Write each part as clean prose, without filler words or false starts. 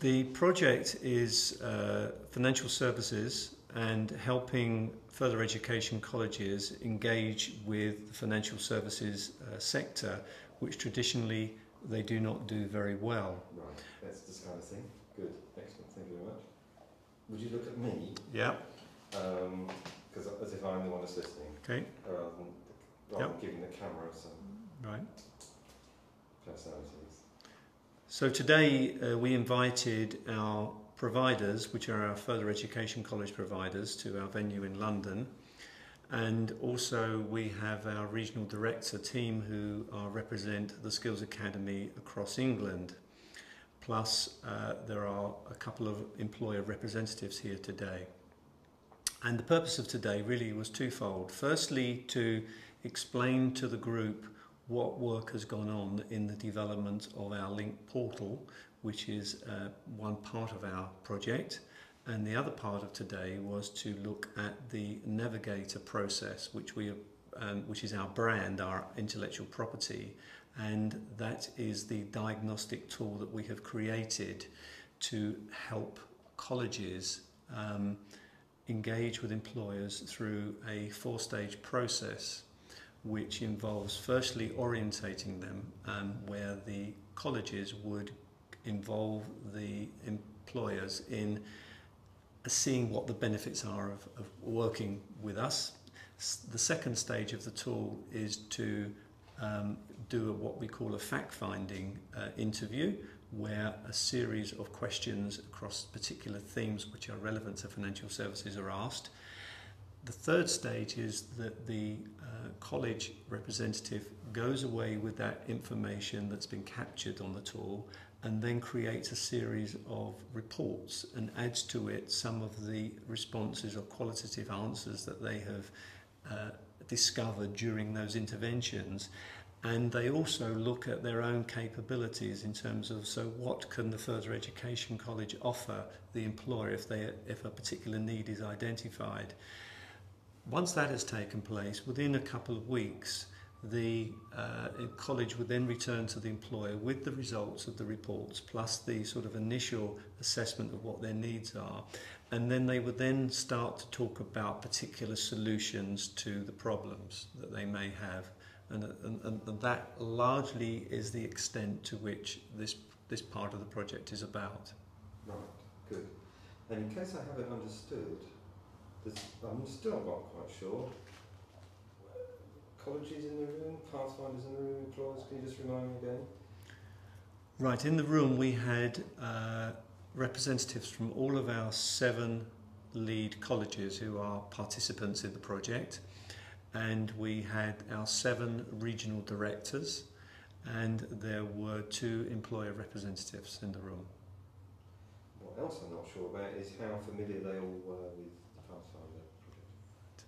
The project is financial services and helping further education colleges engage with the financial services sector, which traditionally they do not do very well. Right, that's this kind of thing. Good, excellent, thank you very much. Would you look at me? Yeah. Because as if I'm the one that's listening. Okay. Rather than giving the camera some personalities. So today we invited our providers, which are our further education college providers, to our venue in London. And also we have our regional director team who represent the Skills Academy across England. Plus there are a couple of employer representatives here today. And the purpose of today really was twofold. Firstly, to explain to the group what work has gone on in the development of our link portal, which is one part of our project. And the other part of today was to look at the Navigator process, which is our brand, our intellectual property, and that is the diagnostic tool that we have created to help colleges engage with employers through a four-stage process, which involves firstly orientating them, where the colleges would involve the employers in seeing what the benefits are of working with us. The second stage of the tool is to do what we call a fact-finding interview, where a series of questions across particular themes which are relevant to financial services are asked. The third stage is that the college representative goes away with that information that's been captured on the tool and then creates a series of reports and adds to it some of the responses or qualitative answers that they have discovered during those interventions. And they also look at their own capabilities in terms of, so what can the further education college offer the employer if a particular need is identified. Once that has taken place, within a couple of weeks, the college would then return to the employer with the results of the reports, plus the sort of initial assessment of what their needs are. And then they would then start to talk about particular solutions to the problems that they may have. And that largely is the extent to which this part of the project is about. Right, good. And in case I haven't understood, I'm still not quite sure. Colleges in the room, pathfinders in the room, employers, can you just remind me again? Right, in the room we had representatives from all of our 7 lead colleges who are participants in the project, and we had our 7 regional directors, and there were 2 employer representatives in the room. What else I'm not sure about is how familiar they all were with the Pathfinder project.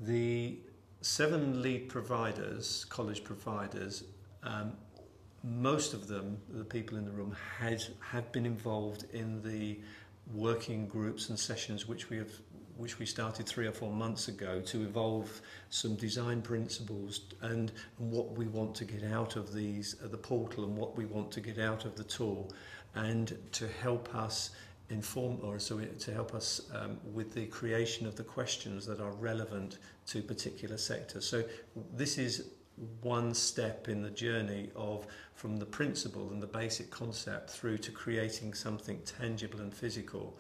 The 7 lead providers, college providers, most of them, the people in the room, have been involved in the working groups and sessions which we started 3 or 4 months ago to evolve some design principles and what we want to get out of the portal and what we want to get out of the tool, and to help us to help us with the creation of the questions that are relevant to particular sectors. So this is one step in the journey from the principle and the basic concept through to creating something tangible and physical.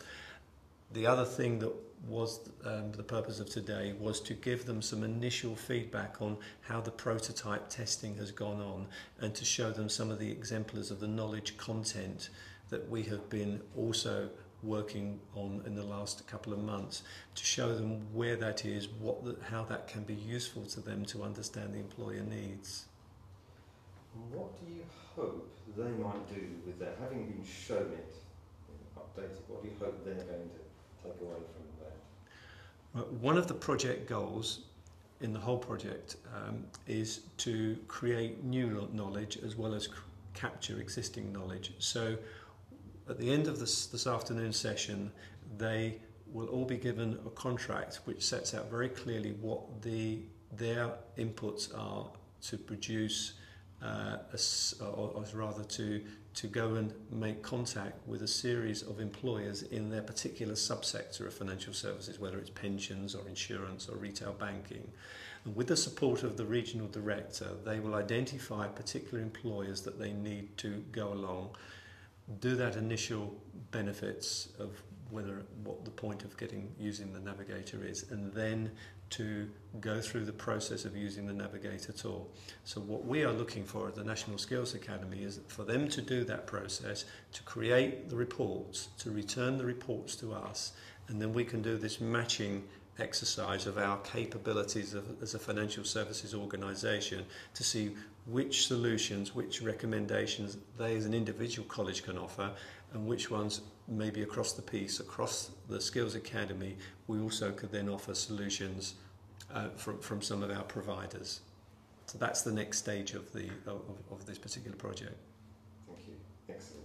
The other thing that was the purpose of today was to give them some initial feedback on how the prototype testing has gone on, and to show them some of the exemplars of the knowledge content that we have been also working on in the last couple of months, to show them where that is, how that can be useful to them to understand the employer needs. What do you hope they might do with that, having been shown it, updated? What do you hope they're going to take away from that? One of the project goals in the whole project is to create new knowledge as well as capture existing knowledge. So at the end of this afternoon session, they will all be given a contract which sets out very clearly what their inputs are to produce, or rather to to go and make contact with a series of employers in their particular subsector of financial services, whether it's pensions or insurance or retail banking. And with the support of the regional director, they will identify particular employers that they need to go along, do that initial benefits of what the point of using the navigator is, and then to go through the process of using the navigator tool. So what we are looking for at the National Skills Academy is for them to do that process, to create the reports, to return the reports to us, and then we can do this matching exercise of our capabilities as a financial services organisation to see which solutions, which recommendations they as an individual college can offer, and which ones maybe across the piece, across the Skills Academy, we also could then offer solutions from some of our providers. So that's the next stage of this particular project. Thank you. Excellent.